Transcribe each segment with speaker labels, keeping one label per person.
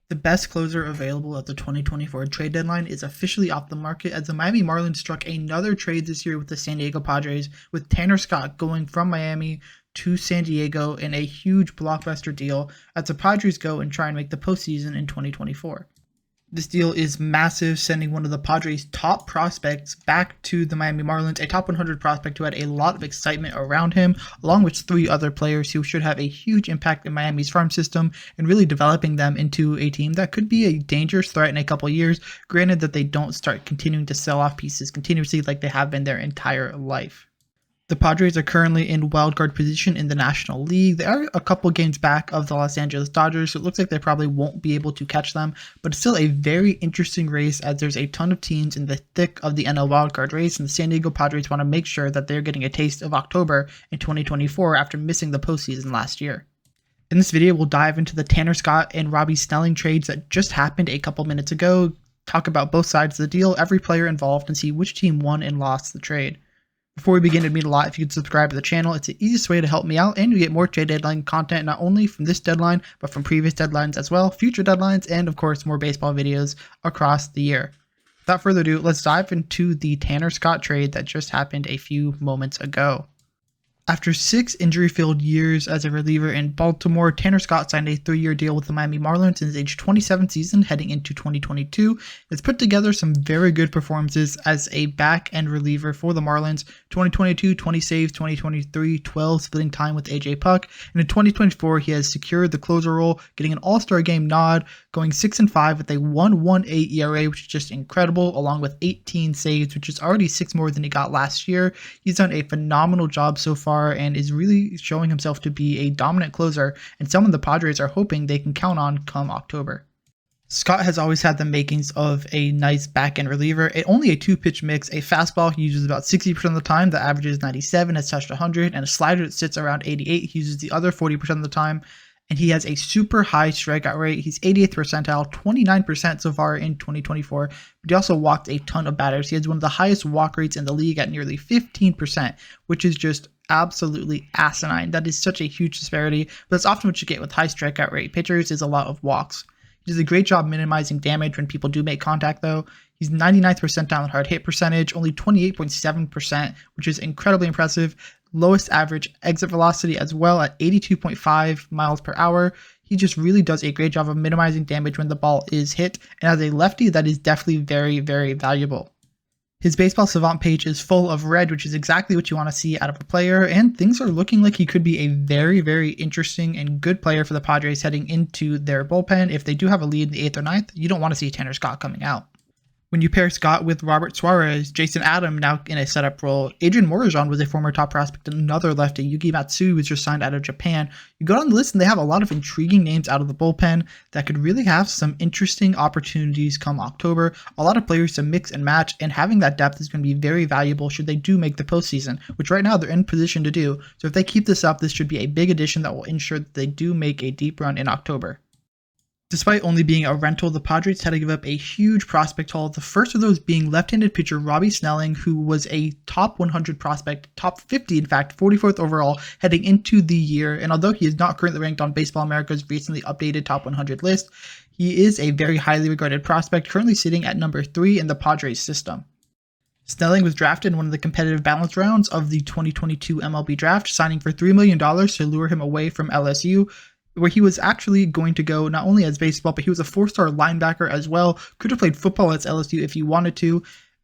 Speaker 1: The best closer available at the 2024 trade deadline is officially off the market as the Miami Marlins struck another trade this year with the San Diego Padres, with Tanner Scott going from Miami to San Diego in a huge blockbuster deal as the Padres go and try and make the postseason in 2024. This deal is massive, sending one of the Padres' top prospects back to the Miami Marlins, a top 100 prospect who had a lot of excitement around him, along with 3 other players who should have a huge impact in Miami's farm system and really developing them into a team that could be a dangerous threat in a couple years, granted that they don't start continuing to sell off pieces continuously like they have been their entire life. The Padres are currently in wildcard position in the National League. They are a couple games back of the Los Angeles Dodgers, so it looks like they probably won't be able to catch them, but it's still a very interesting race as there's a ton of teams in the thick of the NL wildcard race, and the San Diego Padres want to make sure that they're getting a taste of October in 2024 after missing the postseason last year. In this video, we'll dive into the Tanner Scott and Robbie Snelling trades that just happened a couple minutes ago, talk about both sides of the deal, every player involved, and see which team won and lost the trade. Before we begin, it'd mean a lot if you could subscribe to the channel. It's the easiest way to help me out, and you get more trade deadline content not only from this deadline, but from previous deadlines as well, future deadlines, and of course more baseball videos across the year. Without further ado, let's dive into the Tanner Scott trade that just happened a few moments ago. After 6 injury-filled years as a reliever in Baltimore, Tanner Scott signed a 3-year deal with the Miami Marlins in his age 27 season heading into 2022. It's put together some very good performances as a back-end reliever for the Marlins. 2022, 20 saves, 2023, 12 splitting time with AJ Puck, and in 2024 he has secured the closer role, getting an All-Star Game nod, going 6-5 with a 1.18 ERA, which is just incredible, along with 18 saves, which is already 6 more than he got last year. He's done a phenomenal job so far and is really showing himself to be a dominant closer and someone the Padres are hoping they can count on come October. Scott has always had the makings of a nice back-end reliever. Only a 2-pitch mix, a fastball he uses about 60% of the time that averages 97, has touched 100, and a slider that sits around 88 he uses the other 40% of the time. And he has a super high strikeout rate. He's 88th percentile, 29% so far in 2024, but he also walked a ton of batters. He has one of the highest walk rates in the league at nearly 15%, which is just absolutely asinine. That is such a huge disparity, but that's often what you get with high strikeout rate pitchers is a lot of walks. He does a great job minimizing damage when people do make contact though. He's 99th percentile in hard hit percentage, only 28.7%, which is incredibly impressive. Lowest average exit velocity as well at 82.5 miles per hour. He just really does a great job of minimizing damage when the ball is hit, and as a lefty, that is definitely very, very valuable. His Baseball Savant page is full of red, which is exactly what you want to see out of a player, and things are looking like he could be a very, very interesting and good player for the Padres heading into their bullpen. If they do have a lead in the 8th or 9th, you don't want to see Tanner Scott coming out. When you pair Scott with Robert Suarez, Jason Adam now in a setup role, Adrian Morejon was a former top prospect, and another lefty, Yuki Matsui, was just signed out of Japan. You go down the list and they have a lot of intriguing names out of the bullpen that could really have some interesting opportunities come October. A lot of players to mix and match, and having that depth is going to be very valuable should they do make the postseason, which right now they're in position to do. So if they keep this up, this should be a big addition that will ensure that they do make a deep run in October. Despite only being a rental, the Padres had to give up a huge prospect haul, the first of those being left-handed pitcher Robbie Snelling, who was a top 100 prospect, top 50 in fact, 44th overall heading into the year, and although he is not currently ranked on Baseball America's recently updated top 100 list, he is a very highly regarded prospect, currently sitting at number 3 in the Padres system. Snelling was drafted in one of the competitive balance rounds of the 2022 MLB draft, signing for $3 million to lure him away from LSU, where he was actually going to go not only as baseball, but he was a 4-star linebacker as well. Could have played football at LSU if he wanted to.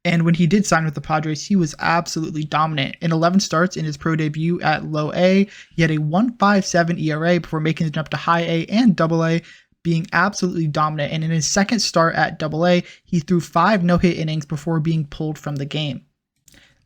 Speaker 1: And when he did sign with the Padres, he was absolutely dominant. In 11 starts in his pro debut at low A, he had a 1.57 ERA before making it up to high A and double A, being absolutely dominant. And in his second start at double A, he threw 5 no-hit innings before being pulled from the game.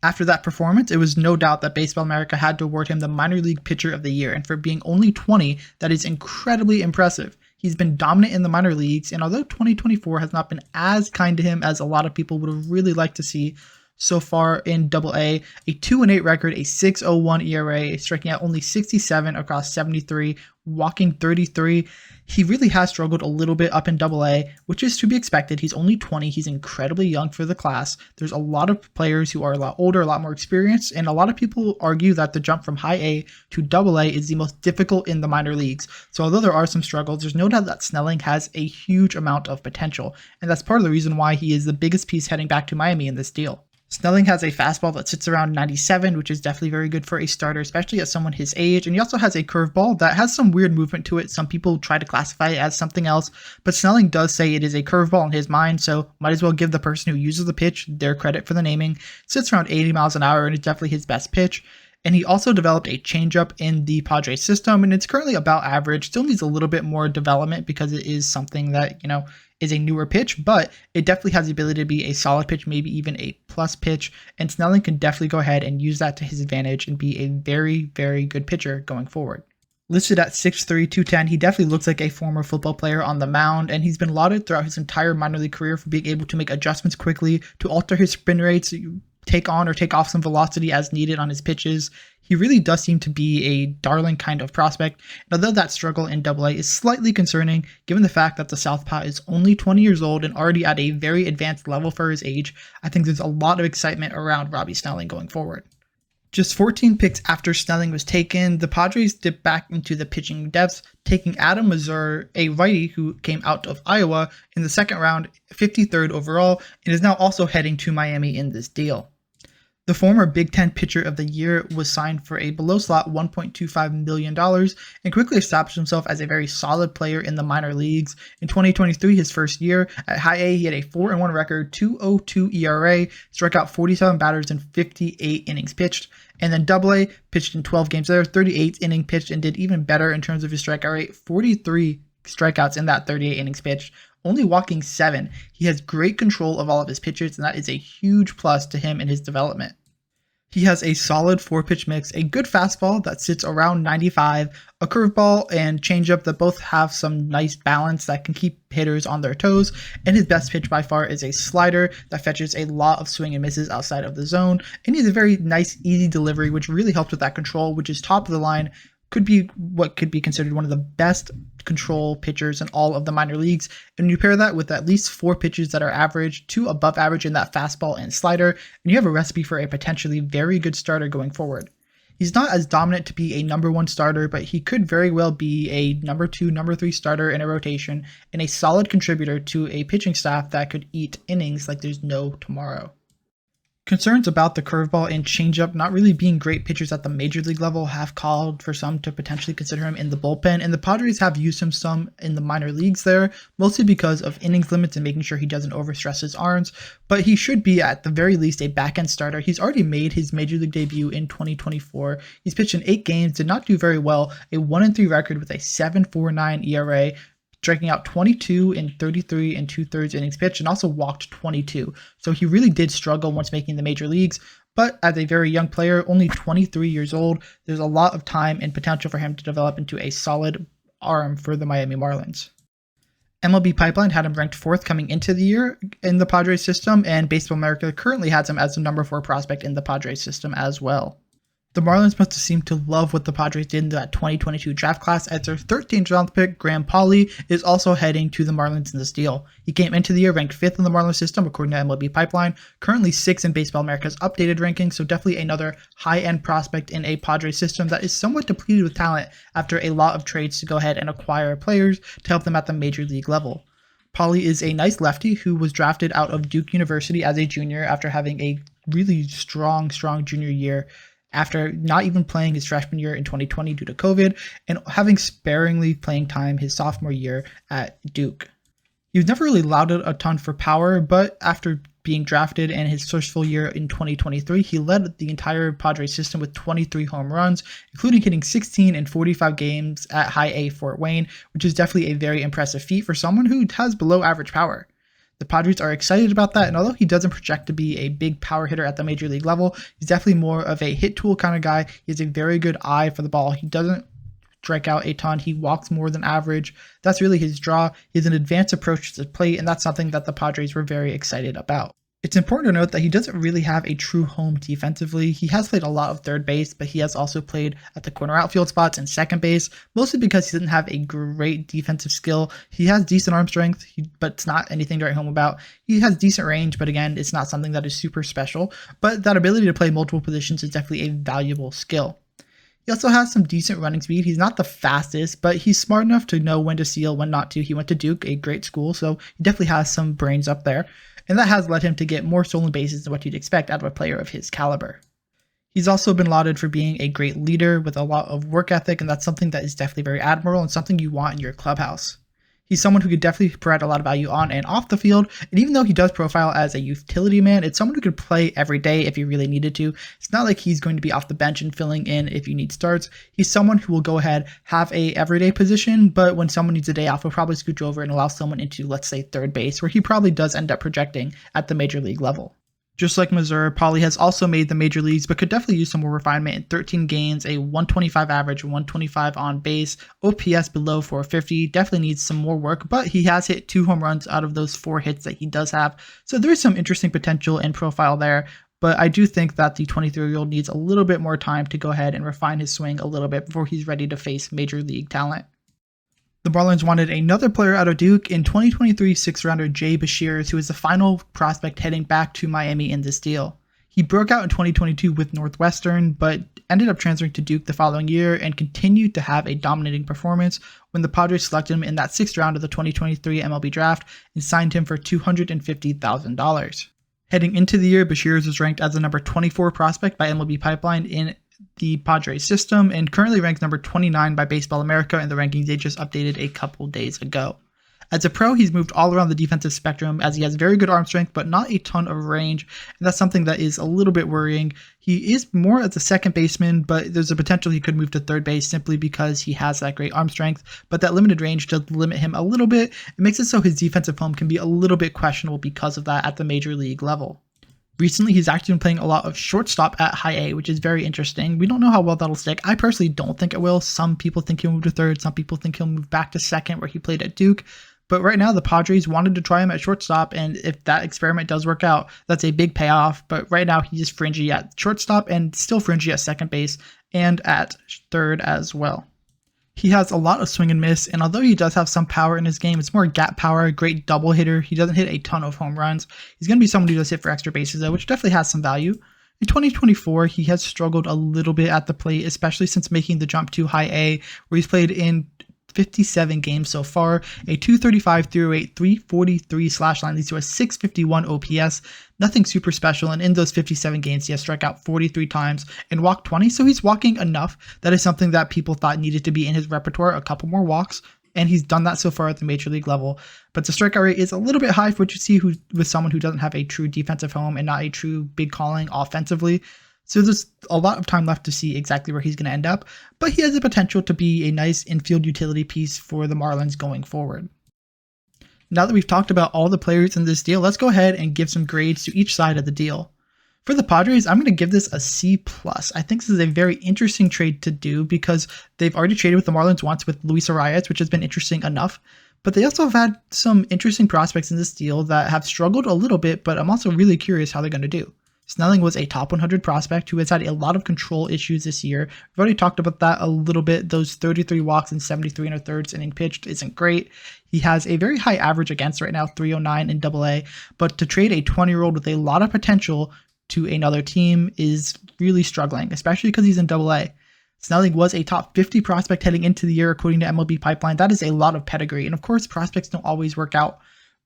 Speaker 1: After that performance, it was no doubt that Baseball America had to award him the Minor League Pitcher of the Year, and for being only 20, that is incredibly impressive. He's been dominant in the minor leagues, and although 2024 has not been as kind to him as a lot of people would have really liked to see, so far in AA, a 2-8 record, a 6.01 ERA, striking out only 67 across 73, walking 33. He really has struggled a little bit up in AA, which is to be expected. He's only 20. He's incredibly young for the class. There's a lot of players who are a lot older, a lot more experienced, and a lot of people argue that the jump from high A to AA is the most difficult in the minor leagues. So although there are some struggles, there's no doubt that Snelling has a huge amount of potential, and that's part of the reason why he is the biggest piece heading back to Miami in this deal. Snelling has a fastball that sits around 97, which is definitely very good for a starter, especially at someone his age. And he also has a curveball that has some weird movement to it. Some people try to classify it as something else, but Snelling does say it is a curveball in his mind, so might as well give the person who uses the pitch their credit for the naming. It sits around 80 miles an hour and is definitely his best pitch. And he also developed a changeup in the Padres system, and it's currently about average. Still needs a little bit more development because it is something that, is a newer pitch, but it definitely has the ability to be a solid pitch, maybe even a plus pitch, and Snelling can definitely go ahead and use that to his advantage and be a very, very good pitcher going forward. Listed at 6'3", 210, he definitely looks like a former football player on the mound, and he's been lauded throughout his entire minor league career for being able to make adjustments quickly, to alter his spin rates, take on or take off some velocity as needed on his pitches. He really does seem to be a darling kind of prospect, and although that struggle in AA is slightly concerning, given the fact that the Southpaw is only 20 years old and already at a very advanced level for his age, I think there's a lot of excitement around Robbie Snelling going forward. Just 14 picks after Snelling was taken, the Padres dipped back into the pitching depths, taking Adam Mazur, a righty who came out of Iowa in the second round, 53rd overall, and is now also heading to Miami in this deal. The former Big Ten Pitcher of the Year was signed for a below-slot $1.25 million and quickly established himself as a very solid player in the minor leagues. In 2023, his first year, at high A, he had a 4-1 record, 2.02 ERA, struck out 47 batters in 58 innings pitched. And then AA pitched in 12 games there, 38 innings pitched, and did even better in terms of his strikeout rate, 43 strikeouts in that 38 innings pitched, only walking 7. He has great control of all of his pitches, and that is a huge plus to him in his development. He has a solid 4-pitch mix, a good fastball that sits around 95, a curveball and changeup that both have some nice balance that can keep hitters on their toes, and his best pitch by far is a slider that fetches a lot of swing and misses outside of the zone, and he has a very nice, easy delivery, which really helps with that control, which is top of the line. Could be what could be considered one of the best control pitchers in all of the minor leagues. And you pair that with at least 4 pitches that are average, 2 above average in that fastball and slider, and you have a recipe for a potentially very good starter going forward. He's not as dominant to be a number 1 starter, but he could very well be a number 2, number 3 starter in a rotation and a solid contributor to a pitching staff that could eat innings like there's no tomorrow. Concerns about the curveball and changeup not really being great pitchers at the major league level have called for some to potentially consider him in the bullpen, and the Padres have used him some in the minor leagues there, mostly because of innings limits and making sure he doesn't overstress his arms, but he should be at the very least a back-end starter. He's already made his major league debut in 2024. He's pitched in 8 games, did not do very well, a 1-3 record with a 7.49 ERA, striking out 22 in 33 and 2/3 innings pitched, and also walked 22. So he really did struggle once making the major leagues, but as a very young player, only 23 years old, there's a lot of time and potential for him to develop into a solid arm for the Miami Marlins. MLB Pipeline had him ranked 4th coming into the year in the Padres system, and Baseball America currently has him as the number 4 prospect in the Padres system as well. The Marlins must have seemed to love what the Padres did in that 2022 draft class, as their 13th round pick, Pauley, is also heading to the Marlins in this deal. He came into the year ranked 5th in the Marlins system according to MLB Pipeline, currently 6th in Baseball America's updated ranking, so definitely another high-end prospect in a Padres system that is somewhat depleted with talent after a lot of trades to go ahead and acquire players to help them at the major league level. Pauley is a nice lefty who was drafted out of Duke University as a junior after having a really strong junior year, after not even playing his freshman year in 2020 due to COVID, and having sparingly playing time his sophomore year at Duke. He was never really lauded a ton for power, but after being drafted in his first full year in 2023, he led the entire Padres system with 23 home runs, including hitting 16 in 45 games at High A Fort Wayne, which is definitely a very impressive feat for someone who has below average power. The Padres are excited about that, and although he doesn't project to be a big power hitter at the major league level, he's definitely more of a hit tool kind of guy. He has a very good eye for the ball. He doesn't strike out a ton. He walks more than average. That's really his draw. He has an advanced approach to the plate, and that's something that the Padres were very excited about. It's important to note that he doesn't really have a true home defensively. He has played a lot of third base, but he has also played at the corner outfield spots and second base, mostly because he doesn't have a great defensive skill. He has decent arm strength, but it's not anything to write home about. He has decent range, but again, it's not something that is super special. But that ability to play multiple positions is definitely a valuable skill. He also has some decent running speed. He's not the fastest, but he's smart enough to know when to steal, when not to. He went to Duke, a great school, so he definitely has some brains up there. And that has led him to get more stolen bases than what you'd expect out of a player of his caliber. He's also been lauded for being a great leader with a lot of work ethic, and that's something that is definitely very admirable and something you want in your clubhouse. He's someone who could definitely provide a lot of value on and off the field, and even though he does profile as a utility man, it's someone who could play every day if he really needed to. It's not like he's going to be off the bench and filling in if you need starts. He's someone who will go ahead, have a everyday position, but when someone needs a day off, he'll probably scooch over and allow someone into, let's say, third base, where he probably does end up projecting at the major league level. Just like Mazur, Pauley has also made the major leagues, but could definitely use some more refinement in 13 games, a 125 average, 125 on base, OPS below 450, definitely needs some more work, but he has hit 2 home runs out of those 4 hits that he does have, so there is some interesting potential and profile there, but I do think that the 23-year-old needs a little bit more time to go ahead and refine his swing a little bit before he's ready to face major league talent. The Marlins wanted another player out of Duke in 2023 6th-rounder Jay Beshears, who is the final prospect heading back to Miami in this deal. He broke out in 2022 with Northwestern, but ended up transferring to Duke the following year and continued to have a dominating performance when the Padres selected him in that 6th round of the 2023 MLB Draft and signed him for $250,000. Heading into the year, Beshears was ranked as the number 24 prospect by MLB Pipeline in the Padres system and currently ranks number 29 by Baseball America in the rankings they just updated a couple days ago. As a pro, he's moved all around the defensive spectrum as he has very good arm strength, but not a ton of range, and that's something that is a little bit worrying. He is more as a second baseman, but there's a potential he could move to third base simply because he has that great arm strength, but that limited range does limit him a little bit. It makes it so his defensive home can be a little bit questionable because of that at the major league level. Recently, he's actually been playing a lot of shortstop at high A, which is very interesting. We don't know how well that'll stick. I personally don't think it will. Some people think he'll move to third. Some people think he'll move back to second where he played at Duke. But right now, the Padres wanted to try him at shortstop, and if that experiment does work out, that's a big payoff. But right now, he's fringy at shortstop and still fringy at second base and at third as well. He has a lot of swing and miss, and although he does have some power in his game, it's more gap power, great double hitter. He doesn't hit a ton of home runs. He's going to be someone who does hit for extra bases, though, which definitely has some value. In 2024, he has struggled a little bit at the plate, especially since making the jump to high A, where he's played in 57 games so far, a 235 308 343 slash line leads to a 651 OPS, nothing super special, and in those 57 games he has struck out 43 times and walked 20, so he's walking enough. That is something that people thought needed to be in his repertoire, a couple more walks, and he's done that so far at the major league level. But the strikeout rate is a little bit high for what you see with someone who doesn't have a true defensive home and not a true big calling offensively. So there's a lot of time left to see exactly where he's going to end up, but he has the potential to be a nice infield utility piece for the Marlins going forward. Now that we've talked about all the players in this deal, let's go ahead and give some grades to each side of the deal. For the Padres, I'm going to give this a C+. I think this is a very interesting trade to do because they've already traded with the Marlins once with Luiz Arraez, which has been interesting enough, but they also have had some interesting prospects in this deal that have struggled a little bit, but I'm also really curious how they're going to do. Snelling was a top 100 prospect who has had a lot of control issues this year. We've already talked about that a little bit. Those 33 walks and 73 1/3 inning pitched isn't great. He has a very high average against right now, 309 in AA, but to trade a 20-year-old with a lot of potential to another team is really struggling, especially because he's in AA. Snelling was a top 50 prospect heading into the year, according to MLB Pipeline. That is a lot of pedigree, and of course, prospects don't always work out,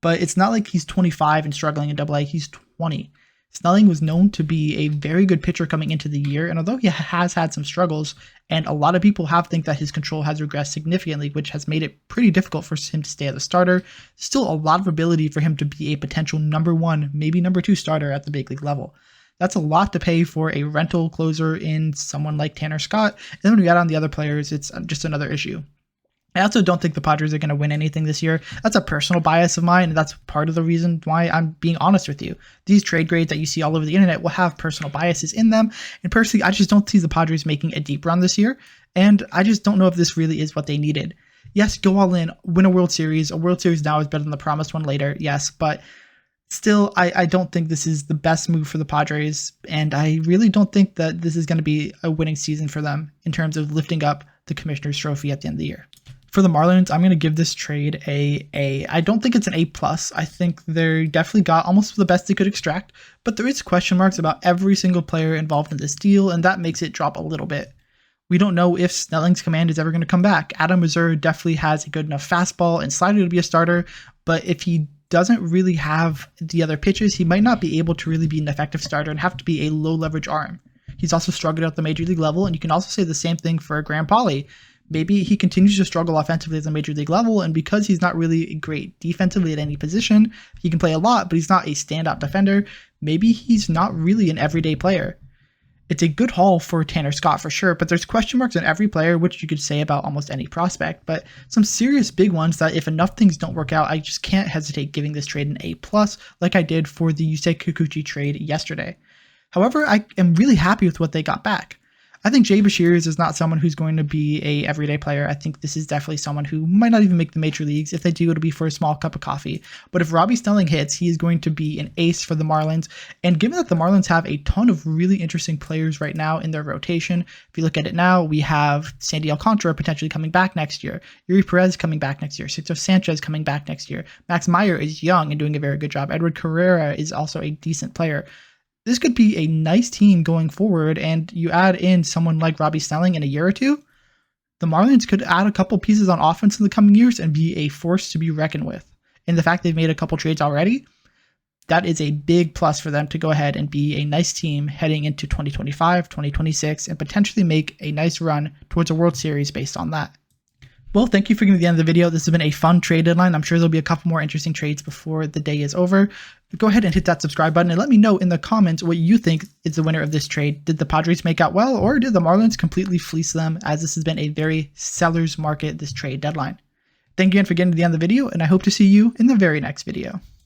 Speaker 1: but it's not like he's 25 and struggling in AA. He's 20. Snelling was known to be a very good pitcher coming into the year, and although he has had some struggles, and a lot of people have think that his control has regressed significantly, which has made it pretty difficult for him to stay as a starter, still a lot of ability for him to be a potential number 1, maybe number 2 starter at the big league level. That's a lot to pay for a rental closer in someone like Tanner Scott, and then when we add on the other players, it's just another issue. I also don't think the Padres are going to win anything this year. That's a personal bias of mine, and that's part of the reason why I'm being honest with you. These trade grades that you see all over the internet will have personal biases in them, and personally, I just don't see the Padres making a deep run this year, and I just don't know if this really is what they needed. Yes, go all in, win a World Series. A World Series now is better than the promised one later, yes, but Still, I don't think this is the best move for the Padres, and I really don't think that this is going to be a winning season for them in terms of lifting up the Commissioner's Trophy at the end of the year. For the Marlins, I'm going to give this trade a A. I don't think it's an A+. I think they definitely got almost the best they could extract, but there is question marks about every single player involved in this deal, and that makes it drop a little bit. We don't know if Snelling's command is ever going to come back. Adam Mazur definitely has a good enough fastball and slider to be a starter, but if he doesn't really have the other pitches, he might not be able to really be an effective starter and have to be a low leverage arm. He's also struggled at the major league level, and you can also say the same thing for Graham Pauley. Maybe he continues to struggle offensively at the major league level, and because he's not really great defensively at any position, he can play a lot, but he's not a standout defender. Maybe he's not really an everyday player. It's a good haul for Tanner Scott for sure, but there's question marks on every player, which you could say about almost any prospect, but some serious big ones that if enough things don't work out, I just can't hesitate giving this trade an A+, like I did for the Yusei Kikuchi trade yesterday. However, I am really happy with what they got back. I think Jay Beshears is not someone who's going to be a everyday player. I think this is definitely someone who might not even make the major leagues. If they do, it'll be for a small cup of coffee. But if Robbie Snelling hits, he is going to be an ace for the Marlins. And given that the Marlins have a ton of really interesting players right now in their rotation, if you look at it now, we have Sandy Alcantara potentially coming back next year, Yuri Perez coming back next year, Sixto Sanchez coming back next year, Max Meyer is young and doing a very good job, Edward Carrera is also a decent player. This could be a nice team going forward, and you add in someone like Robbie Snelling in a year or two, the Marlins could add a couple pieces on offense in the coming years and be a force to be reckoned with. And the fact they've made a couple trades already, that is a big plus for them to go ahead and be a nice team heading into 2025, 2026, and potentially make a nice run towards a World Series based on that. Well, thank you for getting to the end of the video. This has been a fun trade deadline. I'm sure there'll be a couple more interesting trades before the day is over. Go ahead and hit that subscribe button and let me know in the comments what you think is the winner of this trade. Did the Padres make out well, or did the Marlins completely fleece them, as this has been a very seller's market this trade deadline? Thank you again for getting to the end of the video, and I hope to see you in the very next video.